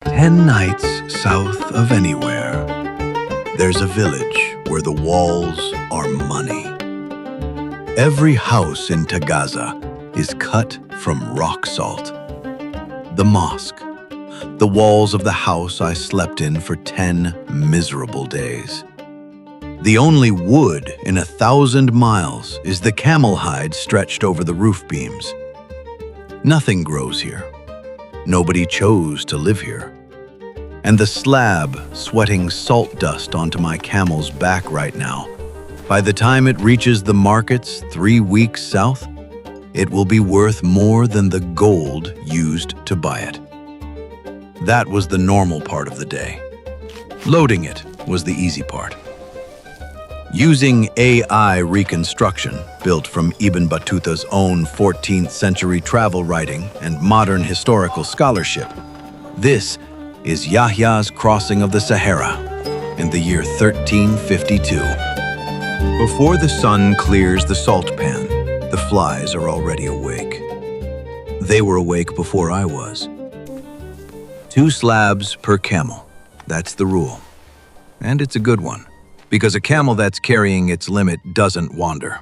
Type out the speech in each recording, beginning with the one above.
10 nights south of anywhere, there's a village where the walls are money. Every house in Taghaza is cut from rock salt. The mosque, the walls of the house I slept in for 10 miserable days. The only wood in 1,000 miles is the camel hide stretched over the roof beams. Nothing grows here. Nobody chose to live here. And the slab sweating salt dust onto my camel's back right now, by the time it reaches the markets 3 weeks south, it will be worth more than the gold used to buy it. That was the normal part of the day. Loading it was the easy part. Using AI reconstruction, built from Ibn Battuta's own 14th century travel writing and modern historical scholarship, this is Yahya's crossing of the Sahara in the year 1352. Before the sun clears the salt pan, the flies are already awake. They were awake before I was. 2 slabs per camel, that's the rule. And it's a good one, because a camel that's carrying its limit doesn't wander.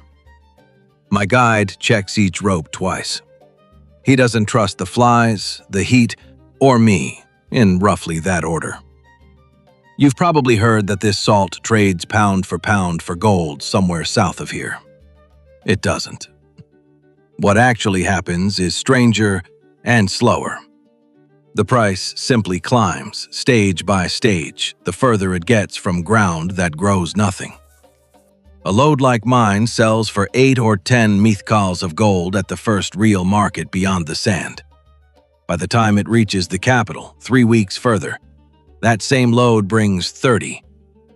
My guide checks each rope twice. He doesn't trust the flies, the heat, or me, in roughly that order. You've probably heard that this salt trades pound for gold somewhere south of here. It doesn't. What actually happens is stranger and slower. The price simply climbs, stage by stage, the further it gets from ground that grows nothing. A load like mine sells for 8 or 10 mithqals of gold at the first real market beyond the sand. By the time it reaches the capital, 3 weeks further, that same load brings 30,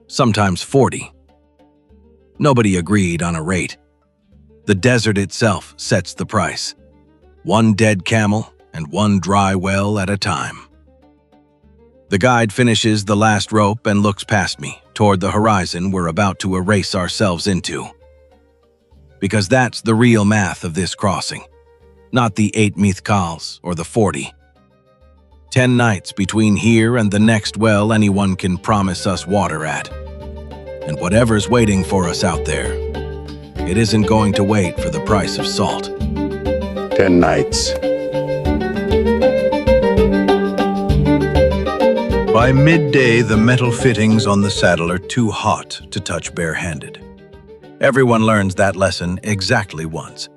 sometimes 40. Nobody agreed on a rate. The desert itself sets the price. 1 dead camel and 1 dry well at a time. The guide finishes the last rope and looks past me, toward the horizon we're about to erase ourselves into. Because that's the real math of this crossing, not the 8 mithqals or the 40. 10 nights between here and the next well anyone can promise us water at. And whatever's waiting for us out there, it isn't going to wait for the price of salt. 10 nights. By midday, the metal fittings on the saddle are too hot to touch barehanded. Everyone learns that lesson exactly once.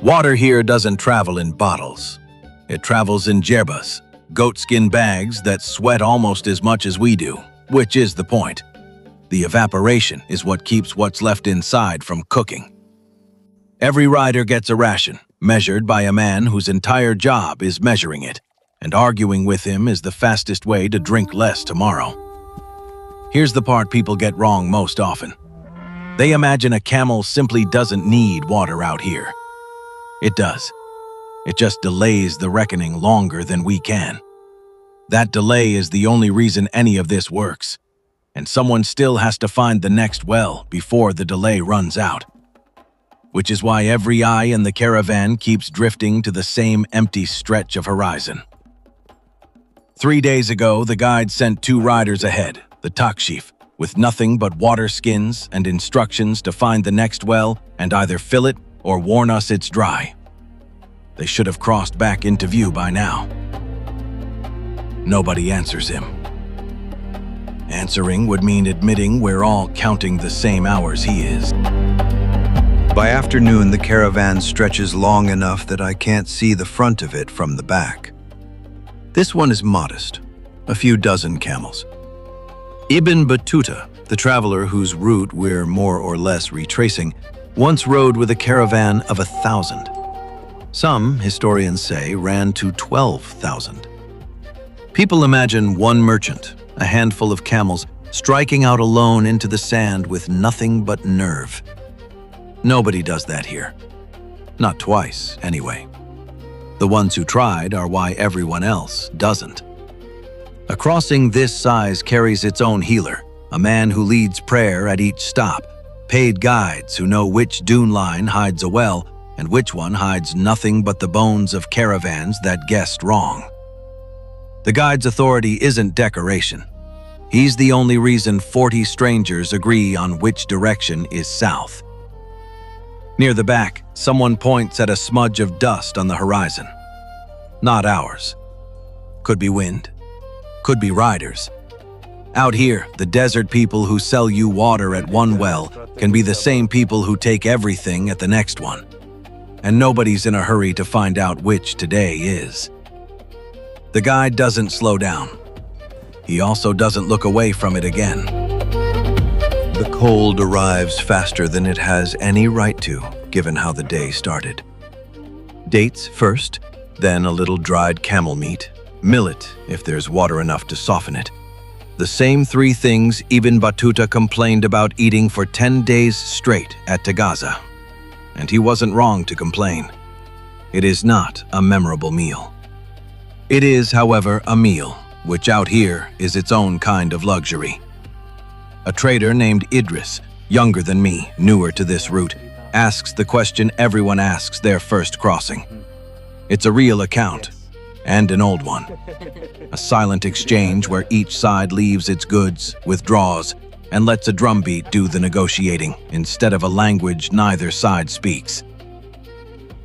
Water here doesn't travel in bottles. It travels in jerbas, goatskin bags that sweat almost as much as we do, which is the point. The evaporation is what keeps what's left inside from cooking. Every rider gets a ration, measured by a man whose entire job is measuring it, and arguing with him is the fastest way to drink less tomorrow. Here's the part people get wrong most often. They imagine a camel simply doesn't need water out here. It does. It just delays the reckoning longer than we can. That delay is the only reason any of this works, and someone still has to find the next well before the delay runs out. Which is why every eye in the caravan keeps drifting to the same empty stretch of horizon. 3 days ago, the guide sent 2 riders ahead, the takshif, with nothing but water skins and instructions to find the next well and either fill it or warn us it's dry. They should have crossed back into view by now. Nobody answers him. Answering would mean admitting we're all counting the same hours he is. By afternoon, the caravan stretches long enough that I can't see the front of it from the back. This one is modest, a few dozen camels. Ibn Battuta, the traveler whose route we're more or less retracing, once rode with a caravan of 1,000. Some historians say ran to 12,000. People imagine one merchant, a handful of camels, striking out alone into the sand with nothing but nerve. Nobody does that here. Not twice, anyway. The ones who tried are why everyone else doesn't. A crossing this size carries its own healer, a man who leads prayer at each stop, paid guides who know which dune line hides a well and which one hides nothing but the bones of caravans that guessed wrong. The guide's authority isn't decoration. He's the only reason 40 strangers agree on which direction is south. Near the back, someone points at a smudge of dust on the horizon. Not ours. Could be wind. Could be riders. Out here, the desert people who sell you water at one well can be the same people who take everything at the next one. And nobody's in a hurry to find out which today is. The guide doesn't slow down. He also doesn't look away from it again. The cold arrives faster than it has any right to, given how the day started. Dates first, then a little dried camel meat, millet if there's water enough to soften it. The same three things Ibn Battuta complained about eating for 10 days straight at Taghaza. And he wasn't wrong to complain. It is not a memorable meal. It is, however, a meal, which out here is its own kind of luxury. A trader named Idris, younger than me, newer to this route, asks the question everyone asks their first crossing. It's a real account, and an old one. A silent exchange where each side leaves its goods, withdraws, and lets a drumbeat do the negotiating instead of a language neither side speaks.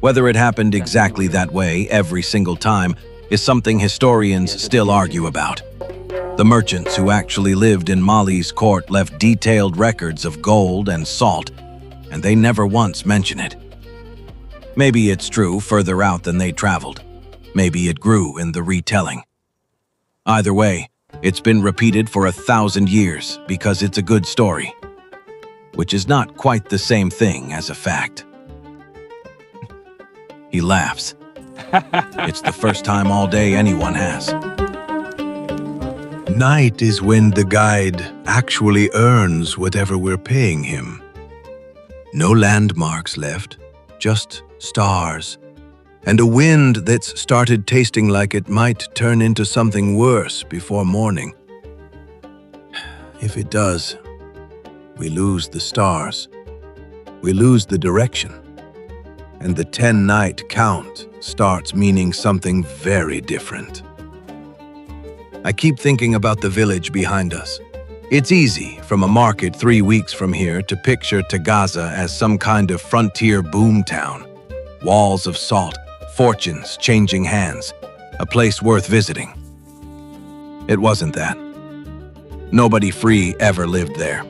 Whether it happened exactly that way every single time is something historians still argue about. The merchants who actually lived in Mali's court left detailed records of gold and salt, and they never once mention it. Maybe it's true further out than they traveled. Maybe it grew in the retelling. Either way, it's been repeated for 1,000 years because it's a good story, which is not quite the same thing as a fact. He laughs. It's the first time all day anyone has. Night is when the guide actually earns whatever we're paying him. No landmarks left, just stars. And a wind that's started tasting like it might turn into something worse before morning. If it does, we lose the stars. We lose the direction. And the 10-night count starts meaning something very different. I keep thinking about the village behind us. It's easy, from a market 3 weeks from here, to picture Taghaza as some kind of frontier boomtown. Walls of salt, fortunes changing hands, a place worth visiting. It wasn't that. Nobody free ever lived there.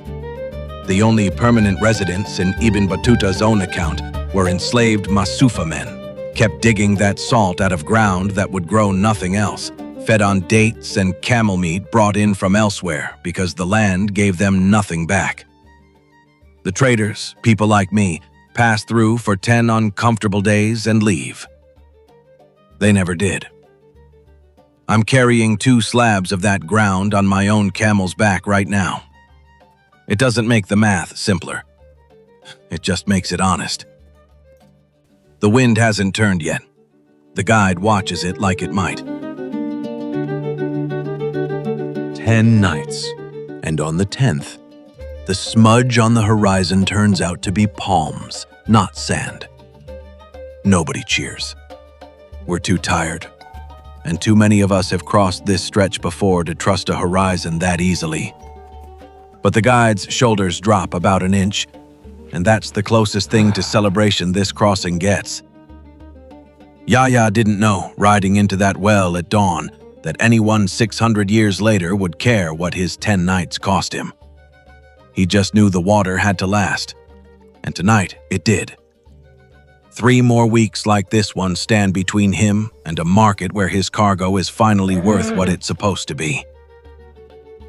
The only permanent residents in Ibn Battuta's own account were enslaved Masufa men, kept digging that salt out of ground that would grow nothing else, fed on dates and camel meat brought in from elsewhere because the land gave them nothing back. The traders, people like me, pass through for 10 uncomfortable days and leave. They never did. I'm carrying 2 slabs of that ground on my own camel's back right now. It doesn't make the math simpler. It just makes it honest. The wind hasn't turned yet. The guide watches it like it might. 10 nights, and on the 10th, the smudge on the horizon turns out to be palms, not sand. Nobody cheers. We're too tired, and too many of us have crossed this stretch before to trust a horizon that easily. But the guide's shoulders drop about an inch, and that's the closest thing to celebration this crossing gets. Yahya didn't know, riding into that well at dawn, that anyone 600 years later would care what his 10 nights cost him. He just knew the water had to last, and tonight it did. 3 more weeks like this one stand between him and a market where his cargo is finally worth what it's supposed to be.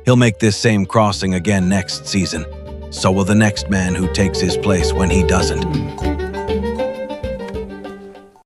He'll make this same crossing again next season. So will the next man who takes his place when he doesn't.